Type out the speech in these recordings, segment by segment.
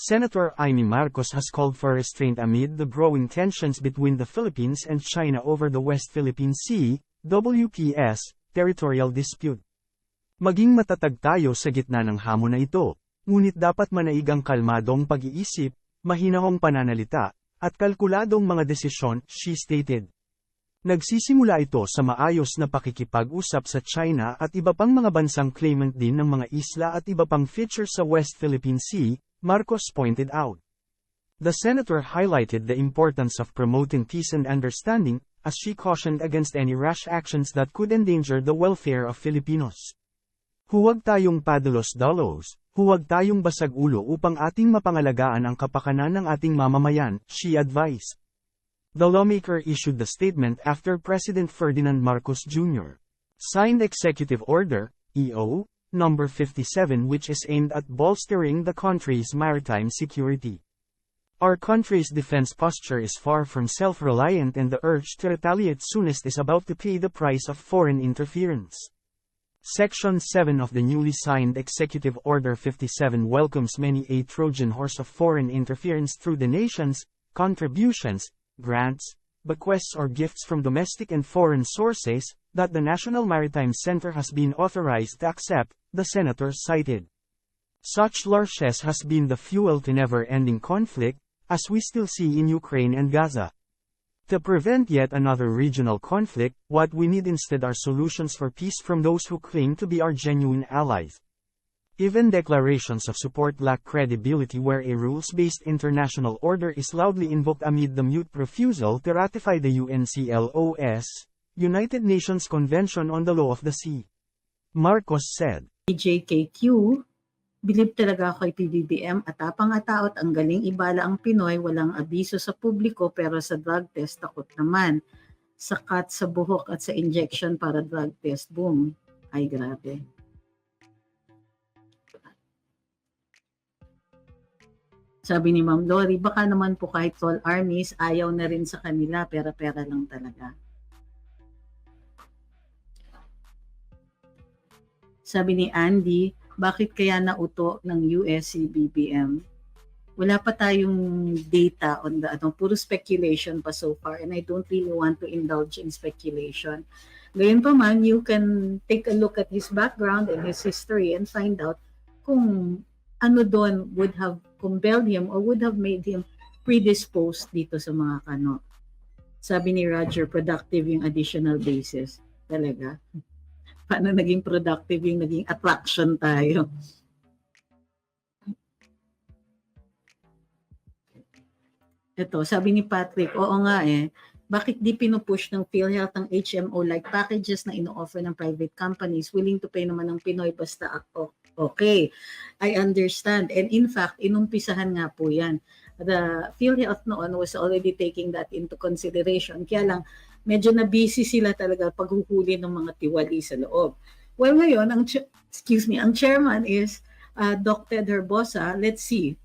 Senator Amy Marcos has called for restraint amid the growing tensions between the Philippines and China over the West Philippine Sea, WPS, territorial dispute. Maging matatag tayo sa gitna ng hamon na ito, ngunit dapat manaig ang kalmadong pag-iisip, mahinahong pananalita, at kalkuladong mga desisyon, she stated. Nagsisimula ito sa maayos na pakikipag-usap sa China at iba pang mga bansang claimant din ng mga isla at iba pang features sa West Philippine Sea, Marcos pointed out. The senator highlighted the importance of promoting peace and understanding, as she cautioned against any rash actions that could endanger the welfare of Filipinos. Huwag tayong padalos-dalos, huwag tayong basag ulo upang ating mapangalagaan ang kapakanan ng ating mamamayan, she advised. The lawmaker issued the statement after President Ferdinand Marcos Jr. signed Executive Order, EO, Number 57, which is aimed at bolstering the country's maritime security. Our country's defense posture is far from self-reliant, and the urge to retaliate soonest is about to pay the price of foreign interference. Section 7 of the newly signed Executive Order 57 welcomes many a Trojan horse of foreign interference through donations, contributions, grants, bequests or gifts from domestic and foreign sources, that the National Maritime Center has been authorized to accept, the senator cited. Such largesse has been the fuel to never-ending conflict, as we still see in Ukraine and Gaza. To prevent yet another regional conflict, what we need instead are solutions for peace from those who claim to be our genuine allies. Even declarations of support lack credibility where a rules-based international order is loudly invoked amid the mute refusal to ratify the UNCLOS, United Nations Convention on the Law of the Sea. Marcos said, JKQ, bilib talaga ako kay PBBM at tapang-ataot ang galing ibala ang Pinoy, walang abiso sa publiko pero sa drug test takot naman. Sakat sa buhok at sa injection para drug test, boom. Ay grabe. Sabi ni Ma'am Lori, baka naman po kahit tall armies, ayaw na rin sa kanila, pera-pera lang talaga. Sabi ni Andy, bakit kaya nauto ng USC BBM? Wala pa tayong data on the puro speculation pa so far, and I don't really want to indulge in speculation. Gayon pa man, you can take a look at his background and his history and find out kung ano doon would have compelled him or would have made him predisposed dito sa mga kano. Sabi ni Roger, productive yung additional bases. Talaga. Paano naging productive yung naging attraction tayo? Ito, sabi ni Patrick, oo nga bakit di pinupush ng PhilHealth ang HMO-like packages na ino-offer ng private companies, willing to pay naman ng Pinoy basta ako. Okay, I understand. And in fact, inumpisahan nga po yan. The PhilHealth noon was already taking that into consideration. Kaya lang, medyo na busy sila talaga paghuhuli ng mga tiwali sa loob. Well, ngayon, ang chairman is Doc Ted Herbosa. Let's see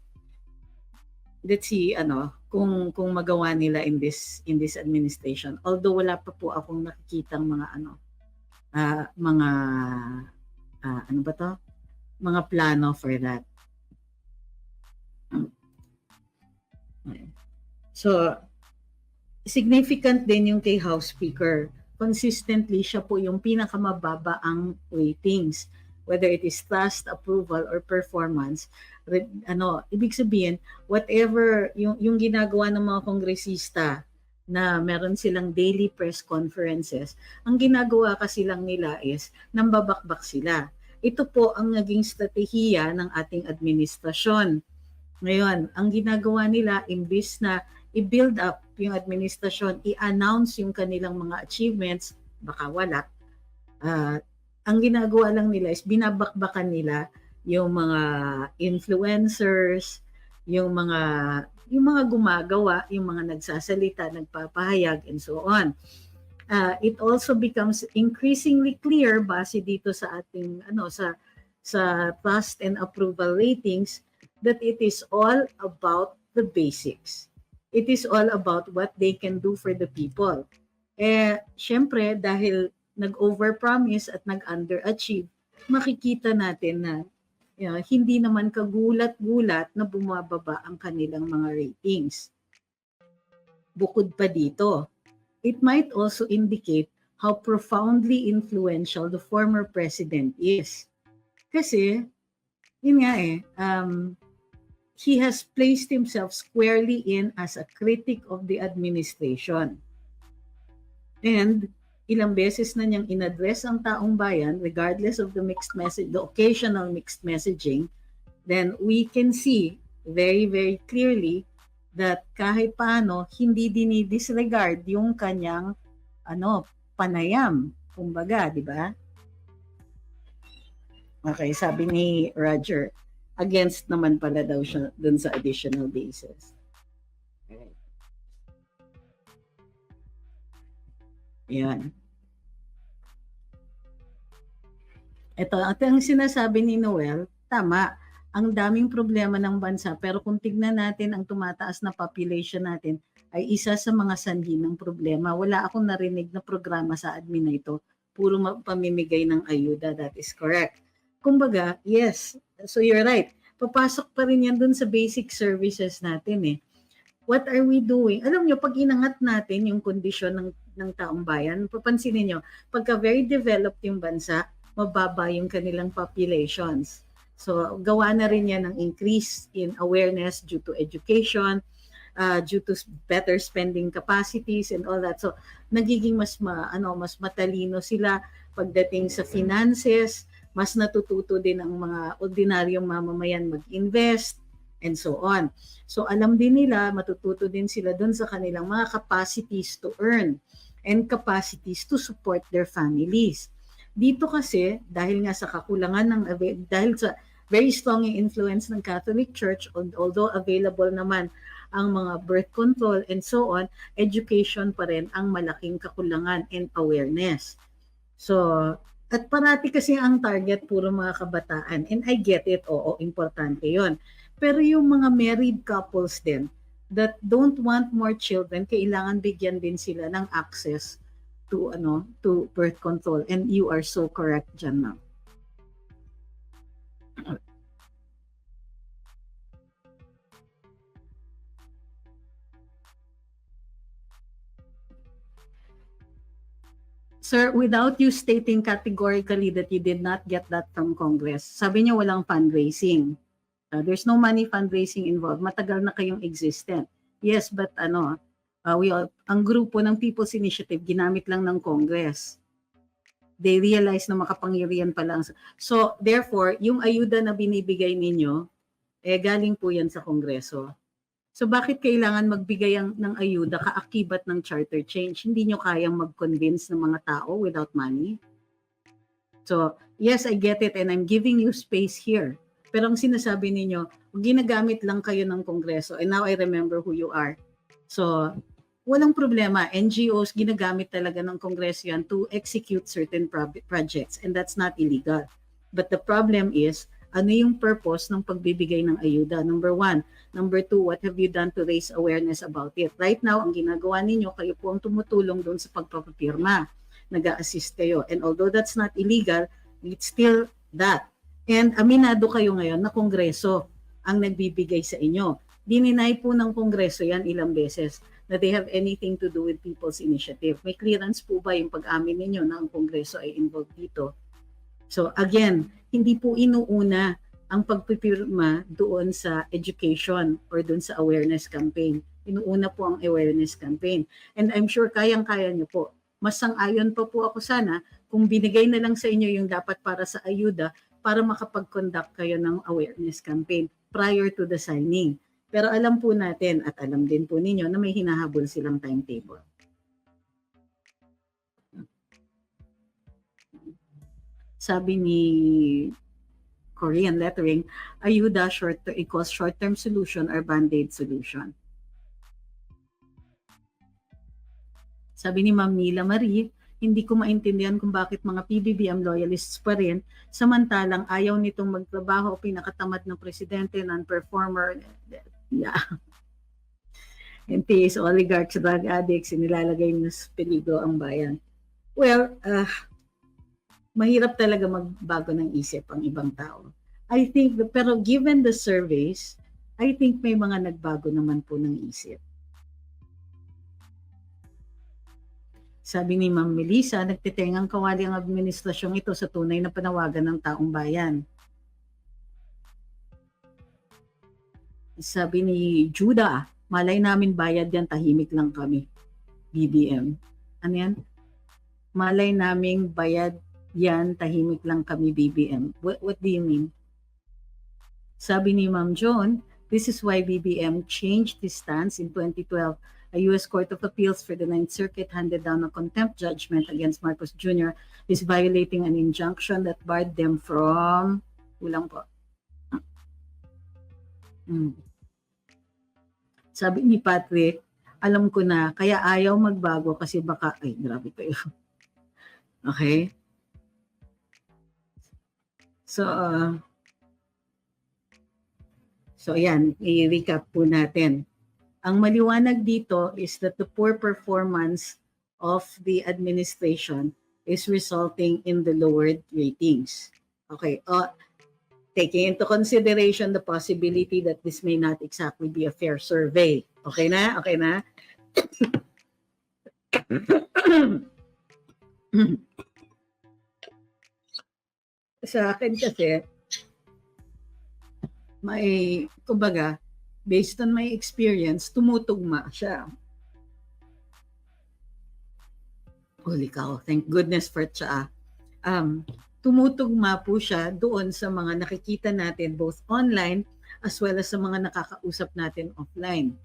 kung magawa nila in this administration. Although wala pa po akong nakikitang mga plano for that. So, significant din yung kay House Speaker. Consistently, siya po yung pinakamababa ang ratings. Whether it is trust, approval, or performance. Ibig sabihin, whatever yung ginagawa ng mga kongresista na meron silang daily press conferences, ang ginagawa kasi lang nila is nambabakbak sila. Ito po ang naging strategiya ng ating administrasyon. Ngayon, ang ginagawa nila, imbis na i-build up yung administrasyon, i-announce yung kanilang mga achievements, baka wala. Ang ginagawa lang nila is binabakbakan nila yung mga influencers, yung mga gumagawa, yung mga nagsasalita, nagpapahayag, and so on. It also becomes increasingly clear base dito sa ating sa trust and approval ratings that it is all about the basics. It is all about what they can do for the people. Syempre dahil nag-overpromise at nag-underachieve, makikita natin na hindi naman kagulat-gulat na bumababa ang kanilang mga ratings. Bukod pa dito, it might also indicate how profoundly influential the former president is. Kasi, yun nga he has placed himself squarely in as a critic of the administration. And ilang beses na niyang inaddress ang taong bayan regardless of the occasional mixed messaging, then we can see very, very clearly that kahit paano hindi dinidisregard yung kanyang panayam, kumbaga, di ba? Okay, sabi ni Roger, against naman pala daw siya dun sa additional basis. Okay. Yan. Ito, at ang sinasabi ni Noel, tama, ang daming problema ng bansa, pero kung tignan natin ang tumataas na population natin, ay isa sa mga sanhi ng problema. Wala akong narinig na programa sa admin na ito, puro pamimigay ng ayuda, that is correct. Kumbaga, yes, so you're right, papasok pa rin yan dun sa basic services natin What are we doing? Alam nyo, pag inangat natin yung kondisyon ng taong bayan, papansinin nyo, pagka very developed yung bansa, mababa yung kanilang populations. So, gawa na rin yan ng increase in awareness due to education, due to better spending capacities and all that. So, nagiging mas matalino sila pagdating sa finances, mas natututo din ang mga ordinaryong mamamayan mag-invest, and so on. So alam din nila, matututo din sila doon sa kanilang mga capacities to earn and capacities to support their families. Dito kasi, dahil nga sa kakulangan dahil sa very strong influence ng Catholic Church, although available naman ang mga birth control and so on, education pa rin ang malaking kakulangan and awareness. So, at parati kasi ang target puro mga kabataan. And I get it, oo, importante yon. Pero yung mga married couples din that don't want more children, kailangan bigyan din sila ng access to birth control. And you are so correct dyan, ma'am. Sir, without you stating categorically that you did not get that from Congress, sabi niyo walang fundraising. There's no money fundraising involved. Matagal na kayong existent. Yes, but ang grupo ng People's Initiative ginamit lang ng Congress. They realize na makapangyarihan pa lang. So, therefore, yung ayuda na binibigay ninyo, galing po yan sa Kongreso. So, bakit kailangan magbigay ng ayuda kaakibat ng charter change? Hindi nyo kayang mag-convince ng mga tao without money? So, yes, I get it and I'm giving you space here. Pero ang sinasabi ninyo, ginagamit lang kayo ng Kongreso and now I remember who you are. So, walang problema. NGOs, ginagamit talaga ng Kongreso yan to execute certain projects and that's not illegal. But the problem is, ano yung purpose ng pagbibigay ng ayuda? Number 1. Number 2, what have you done to raise awareness about it? Right now, ang ginagawa ninyo, kayo po ang tumutulong doon sa pagpapapirma. Nag-a-assist kayo. And although that's not illegal, it's still that. And aminado kayo ngayon na Kongreso ang nagbibigay sa inyo. Dininay po ng Kongreso yan ilang beses na they have anything to do with People's Initiative. May clearance po ba yung pag-amin ninyo na ang Kongreso ay involved dito? So again, hindi po inuuna ang pagpipirma doon sa education or doon sa awareness campaign. Inuuna po ang awareness campaign. And I'm sure kayang-kaya nyo po. Mas sang-ayon pa po ako sana kung binigay na lang sa inyo yung dapat para sa ayuda para makapag-conduct kayo ng awareness campaign prior to the signing. Pero alam po natin at alam din po ninyo na may hinahabol silang timetable. Sabi ni Korean lettering, ayuda equals short-term solution or band-aid solution. Sabi ni Ma'am Nila Marie, hindi ko maintindihan kung bakit mga PBBM loyalists pa rin, samantalang ayaw nitong magtrabaho, pinakatamad ng presidente, non-performer, MPs, oligarchs, drug addicts, inilalagay niyo sa peligro ang bayan. Well, mahirap talaga magbago ng isip ang ibang tao. I think, pero given the surveys, I think may mga nagbago naman po ng isip. Sabi ni Ma'am Melissa, nagtitengang kawali ang administrasyong ito sa tunay na panawagan ng taong bayan. Sabi ni Judah, malay namin bayad yan, tahimik lang kami. BBM. Ano yan? Malay naming bayad yan, tahimik lang kami, BBM. What do you mean? Sabi ni Ma'am Joan, this is why BBM changed his stance in 2012. A U.S. Court of Appeals for the Ninth Circuit handed down a contempt judgment against Marcos Jr. is violating an injunction that barred them from... Ulang po. Sabi ni Patrick, alam ko na, kaya ayaw magbago kasi baka... Ay, grabe kayo. Okay? So ayan, i-recap po natin. Ang maliwanag dito is that the poor performance of the administration is resulting in the lowered ratings. Okay, taking into consideration the possibility that this may not exactly be a fair survey. Okay na? Okay na? Sa akin kasi, may, kumbaga, based on my experience, tumutugma siya. Holy cow, thank goodness for tsa. Tumutugma po siya doon sa mga nakikita natin both online as well as sa mga nakakausap natin offline.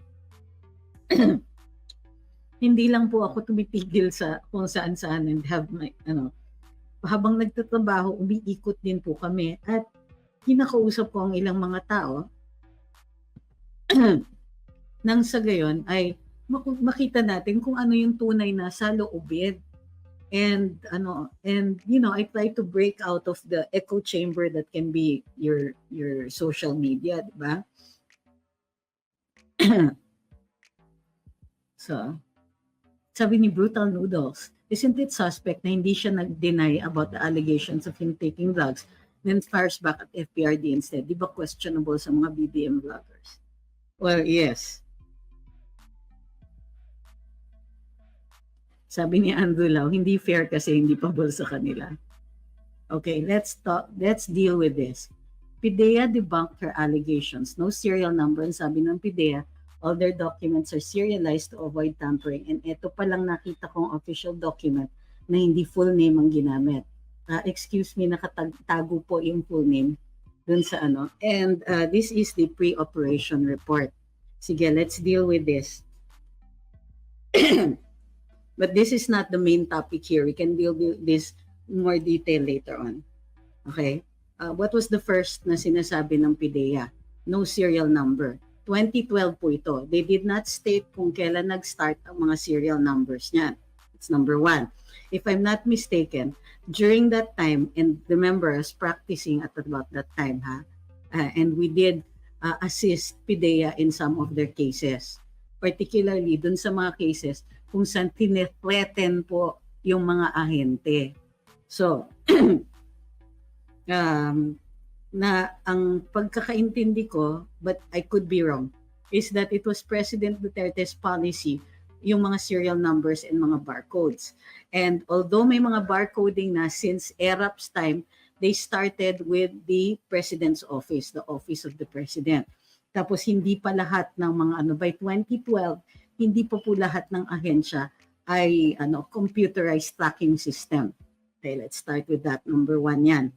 Hindi lang po ako tumitigil sa kung saan-saan and have my, habang nagtatrabaho, umiikot din po kami at kinakausap ko ang ilang mga tao nang sa gayon ay makita natin kung ano yung tunay na saloobin. And I try to break out of the echo chamber that can be your social media, di ba? So, sabi ni Brutal Noodles, isn't it suspect na hindi siya nag-deny about the allegations of him taking drugs, then fires back at FPRD instead? Di ba questionable sa mga BBM vloggers? Well, yes. Sabi ni Andrew Lau, hindi fair kasi hindi pabor sa kanila. Okay, let's deal with this. PIDEA debunked her allegations. No serial number, and sabi ng PIDEA, all their documents are serialized to avoid tampering. And ito pa lang nakita kong official document na hindi full name ang ginamit. Excuse me, nakatago po yung full name dun sa ano. And this is the pre-operation report. Sige, let's deal with this. But this is not the main topic here. We can deal with this in more detail later on. Okay? What was the first na sinasabi ng PIDEA? No serial number. 2012 po ito. They did not state kung kailan nag-start ang mga serial numbers niyan. It's number one. If I'm not mistaken, during that time, and remember, I was practicing at about that time, and we did assist PIDEA in some of their cases. Particularly dun sa mga cases kung saan tinethreaten po yung mga ahente. So, na ang pagkakaintindi ko, but I could be wrong, is that it was President Duterte's policy yung mga serial numbers and mga barcodes. And although may mga barcoding na since ERAP's time, they started with the President's Office, the Office of the President. Tapos hindi pa lahat ng mga by 2012, hindi pa po lahat ng ahensya ay computerized tracking system. Okay, let's start with that. Number one yan.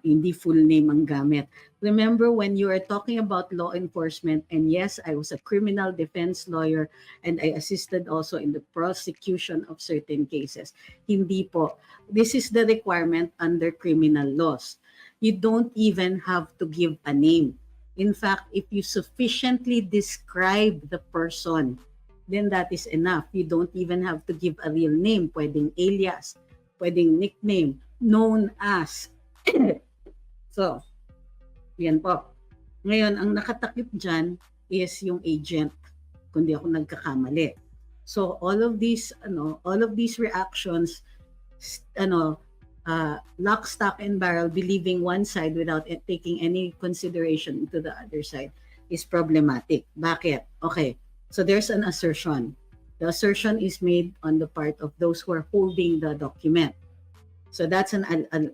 Hindi full name ang gamit. Remember when you are talking about law enforcement, and yes, I was a criminal defense lawyer and I assisted also in the prosecution of certain cases. Hindi po. This is the requirement under criminal laws. You don't even have to give a name. In fact, if you sufficiently describe the person, then that is enough. You don't even have to give a real name. Pwedeng alias, pwedeng nickname, known as. So, yan po. Ngayon, ang nakatakip dyan is yung agent, kundi ako nagkakamali. So, all of these reactions, lock, stock, and barrel believing one side without taking any consideration to the other side is problematic. Bakit? Okay, so there's an assertion. The assertion is made on the part of those who are holding the document. So that's an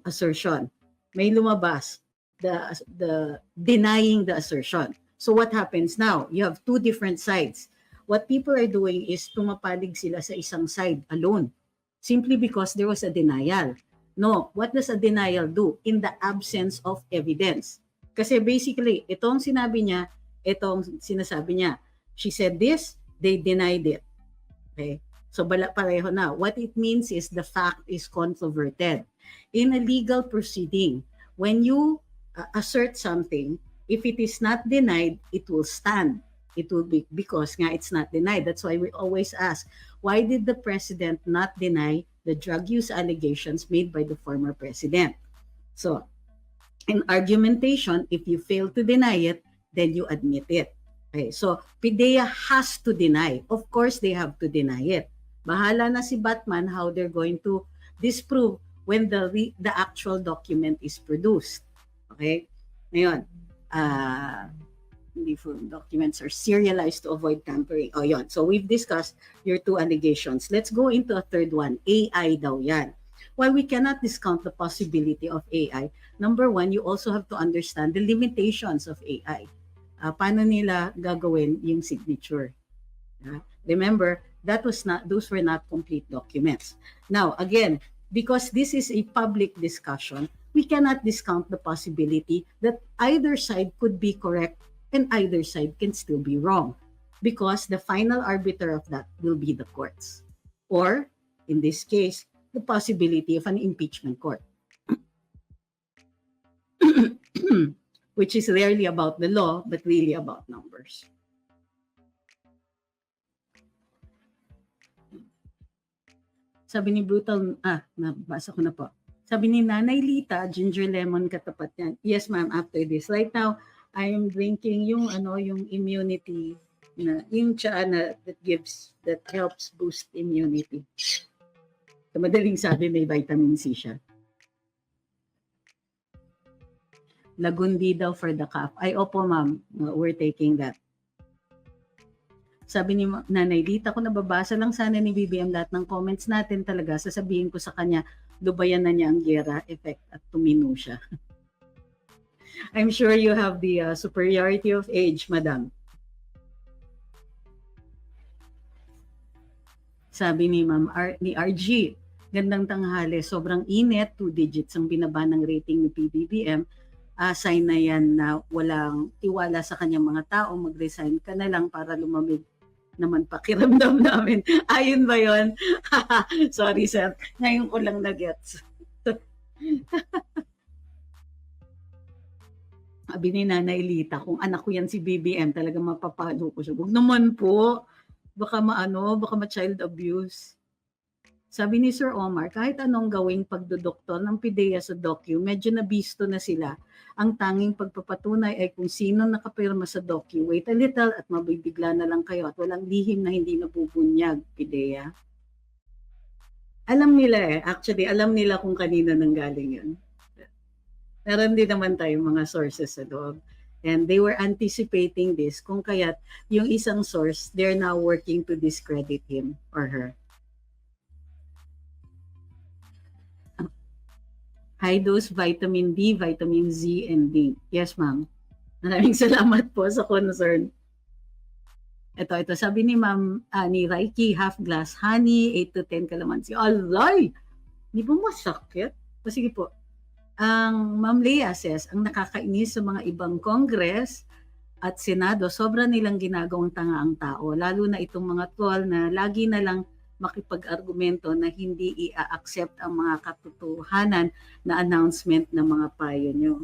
assertion. May lumabas, the denying the assertion. So what happens now? You have two different sides. What people are doing is tumapalig sila sa isang side alone, simply because there was a denial. No, what does a denial do? In the absence of evidence. Kasi basically, itong sinabi niya, itong sinasabi niya. She said this, they denied it. Okay? So pareho na. What it means is the fact is controverted. In a legal proceeding, when you assert something, if it is not denied, it will stand. It will be because nga it's not denied. That's why we always ask, why did the president not deny the drug use allegations made by the former president? So, in argumentation, if you fail to deny it, then you admit it. Okay, so PIDEA has to deny. Of course, they have to deny it. Bahala na si Batman how they're going to disprove when the actual document is produced. Okay? Ngayon, hindi full documents are serialized to avoid tampering. Oh, yon. So we've discussed your two allegations. Let's go into a third one. AI daw yan. While we cannot discount the possibility of AI, number one, you also have to understand the limitations of AI. Paano nila gagawin yung signature? Remember, those were not complete documents. Now, again, because this is a public discussion, we cannot discount the possibility that either side could be correct and either side can still be wrong, because the final arbiter of that will be the courts, or in this case, the possibility of an impeachment court, which is rarely about the law but really about numbers. Sabi ni Brutal, nabasa ko na po. Sabi ni Nanay Lita, ginger lemon katapat yan. Yes ma'am, after this. Right now, I am drinking yung immunity na yung tsaa na that helps boost immunity. So, madaling sabi may vitamin C siya. Lagundi daw for the cough. Ay, opo ma'am, we're taking that. Sabi ni Nanay Lita, kung nababasa lang sana ni BBM lahat ng comments natin talaga, sasabihin ko sa kanya, lubayan na niya ang gera effect at tumino siya. I'm sure you have the superiority of age, madam. Sabi ni Ma'am ni RG, gandang tanghali, sobrang init, 2 digits ang binaba ng rating ni PBBM. Sign na yan na walang tiwala sa kanyang mga tao, mag-resign ka na lang para lumamig naman pakiramdam namin. Ayun ba yun? Sorry sir, ngayon ko lang na-gets. Sabi ni Nanay Lita, kung anak ko yan si BBM, talagang mapapalo ko siya. Huwag naman po, baka ma-child abuse. Sabi ni Sir Omar, kahit anong gawing pagdodoktor ng PIDEA sa docu, medyo nabisto na sila. Ang tanging pagpapatunay ay kung sino nakapirma sa docu. Wait a little at mabibigla na lang kayo at walang lihim na hindi nabubunyag, PIDEA. Alam nila actually, alam nila kung kanino nanggaling yun. Meron din naman tayong mga sources sa loob. And they were anticipating this, kung kaya't yung isang source, they're now working to discredit him or her. High dose vitamin D, vitamin Z, and D. Yes, ma'am. Maraming salamat po sa concern. Ito, sabi ni ma'am, ni Raiki, half glass honey, 8 to 10 kalamansi. Alay! Di ba masakit? O sige po. Ang Ma'am Lea says, ang nakakainis sa mga ibang Congress at Senado, sobra nilang ginagawang tanga ang tao. Lalo na itong mga troll na lagi na lang makipag-argumento na hindi i-accept ang mga katotohanan na announcement ng mga payo nyo.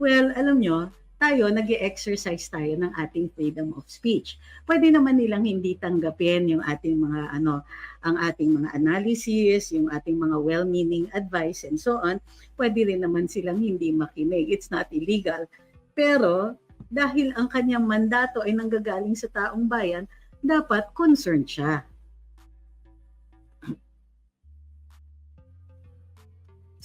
Well, alam nyo, tayo, nag-exercise tayo ng ating freedom of speech. Pwede naman nilang hindi tanggapin yung ating mga ang ating mga analysis, yung ating mga well-meaning advice and so on. Pwede rin naman silang hindi makinig. It's not illegal. Pero dahil ang kanyang mandato ay nanggagaling sa taong bayan, dapat concerned siya.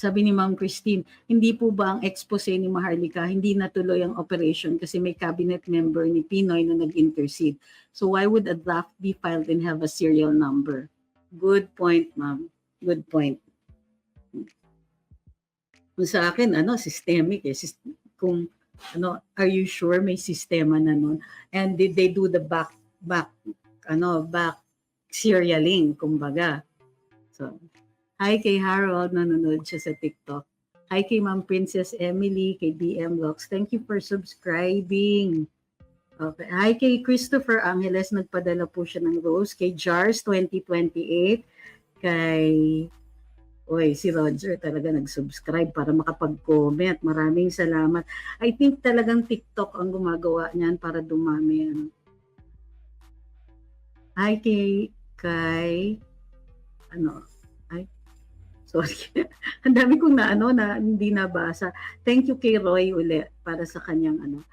Sabi ni Ma'am Christine, hindi po ba ang expose ni Maharlika, hindi natuloy ang operation kasi may cabinet member ni Pinoy na nag-intercede. So why would a draft be filed and have a serial number? Good point, ma'am. Good point. Kung sa akin, systemic eh. Kung, are you sure may sistema na nun? And did they do the back serialing, kumbaga. So, hi kay Harold, nanonood siya sa TikTok. Hi kay Ma'am Princess Emily, kay DM Vlogs. Thank you for subscribing. Okay. Hi kay Christopher Angeles, nagpadala po siya ng rose. Kay Jars 2028. Kay si Roger talaga nag-subscribe para makapag-comment. Maraming salamat. I think talagang TikTok ang gumagawa niyan para dumami. Hi kay sorry. Ang dami kong na hindi nabasa. Thank you kay Roy ulit para sa kanyang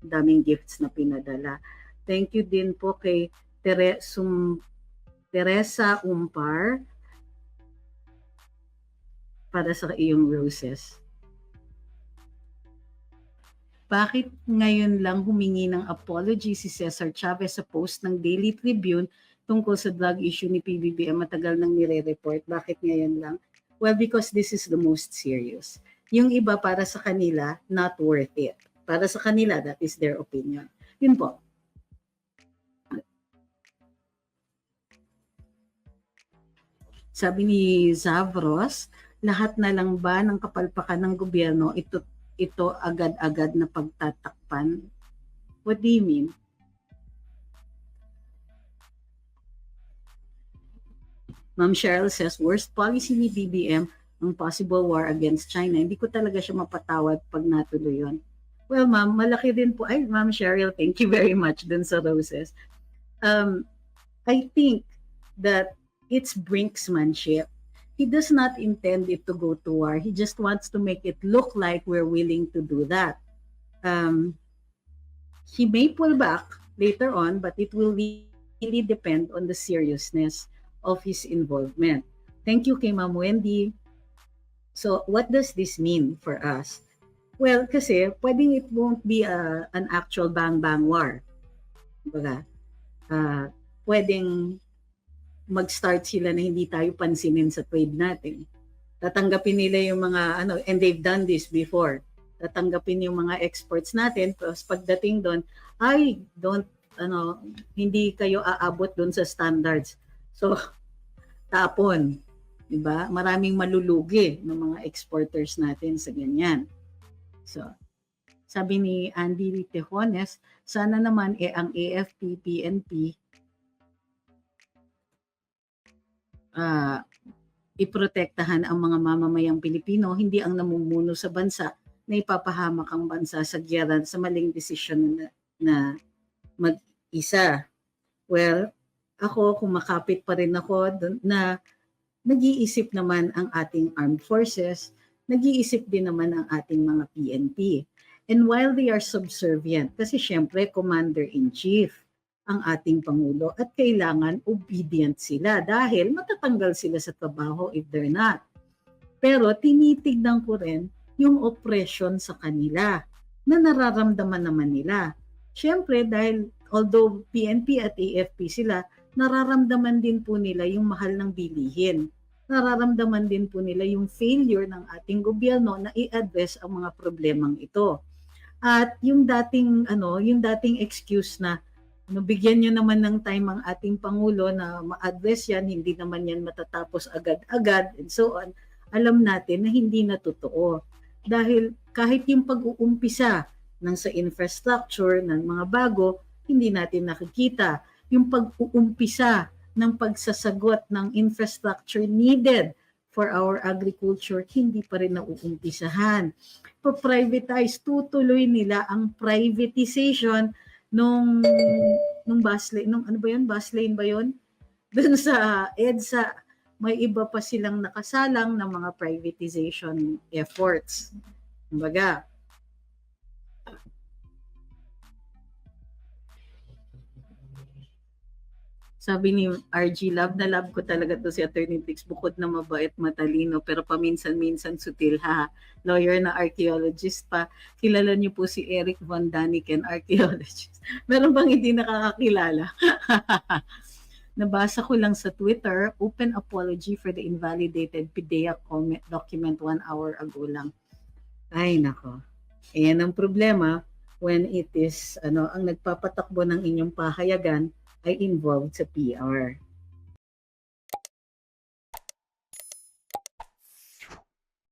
daming gifts na pinadala. Thank you din po kay Teresa Umpar para sa iyong roses. Bakit ngayon lang humingi ng apology si Cesar Chavez sa post ng Daily Tribune tungkol sa drug issue ni PBBM? Matagal nang nire-report. Bakit ngayon lang? Well, because this is the most serious. Yung iba para sa kanila, not worth it. Para sa kanila, that is their opinion. Yun po. Sabi ni Zavros, lahat na lang ba ng kapalpakan ng gobyerno ito agad-agad na pagtatakpan? What do you mean? Ma'am Cheryl says, worst policy ni BBM ang possible war against China. Hindi ko talaga siya mapatawad pag natuloy yun. Well, ma'am, malaki din po. Ay, Ma'am Cheryl, thank you very much dun sa roses. I think that it's brinksmanship. He does not intend it to go to war. He just wants to make it look like we're willing to do that. He may pull back later on, but it will really depend on the seriousness of his involvement. Thank you kay Ma'am Wendy. So, what does this mean for us? Well, kasi pwedeng it won't be an actual bang-bang war. Diba? Pwedeng mag-start sila na hindi tayo pansinin sa trade natin. Tatanggapin nila yung mga, and they've done this before. Tatanggapin yung mga exports natin, tapos pagdating doon, hindi kayo aabot doon sa standards. So, tapon. Diba? Maraming malulugi ng mga exporters natin sa ganyan. So, sabi ni Andy Tejones, sana naman ang AFP, PNP, iprotektahan ang mga mamamayang Pilipino, hindi ang namumuno sa bansa na ipapahamak ang bansa sa giyera sa maling desisyon na mag-isa. Well, ako, kumakapit pa rin ako na nag-iisip naman ang ating armed forces, nag-iisip din naman ang ating mga PNP. And while they are subservient, kasi syempre commander-in-chief ang ating Pangulo at kailangan obedient sila dahil matatanggal sila sa trabaho if they're not. Pero tinitignan ko rin yung oppression sa kanila na nararamdaman naman nila. Syempre dahil although PNP at AFP sila, nararamdaman din po nila yung mahal ng bilihin. Nararamdaman din po nila yung failure ng ating gobyerno na i-address ang mga problemang ito. At yung dating excuse na bigyan nyo naman ng time ang ating Pangulo na ma-address yan, hindi naman yan matatapos agad-agad and so on, alam natin na hindi na totoo. Dahil kahit yung pag-uumpisa ng sa infrastructure ng mga bago, hindi natin nakikita. Yung pag-uumpisa ng pagsasagot ng infrastructure needed for our agriculture, hindi pa rin nauumpisahan. Pa-privatize, tutuloy nila ang privatization nung bus lane ba yun? Doon sa EDSA, may iba pa silang nakasalang ng mga privatization efforts. Kumbaga, Sabi ni RG, love na love ko talaga to si Attorney Tix, bukod na mabait, matalino, pero paminsan-minsan sutil, ha. Lawyer na archaeologist pa. Kilala niyo po si Eric Von Daniken, archaeologist. Meron bang hindi nakakakilala? Nabasa ko lang sa Twitter, open apology for the invalidated PIDEA document 1 hour ago lang. Ay, nako. Ayan ang problema when it is, ang nagpapatakbo ng inyong pahayagan ay involved sa PR.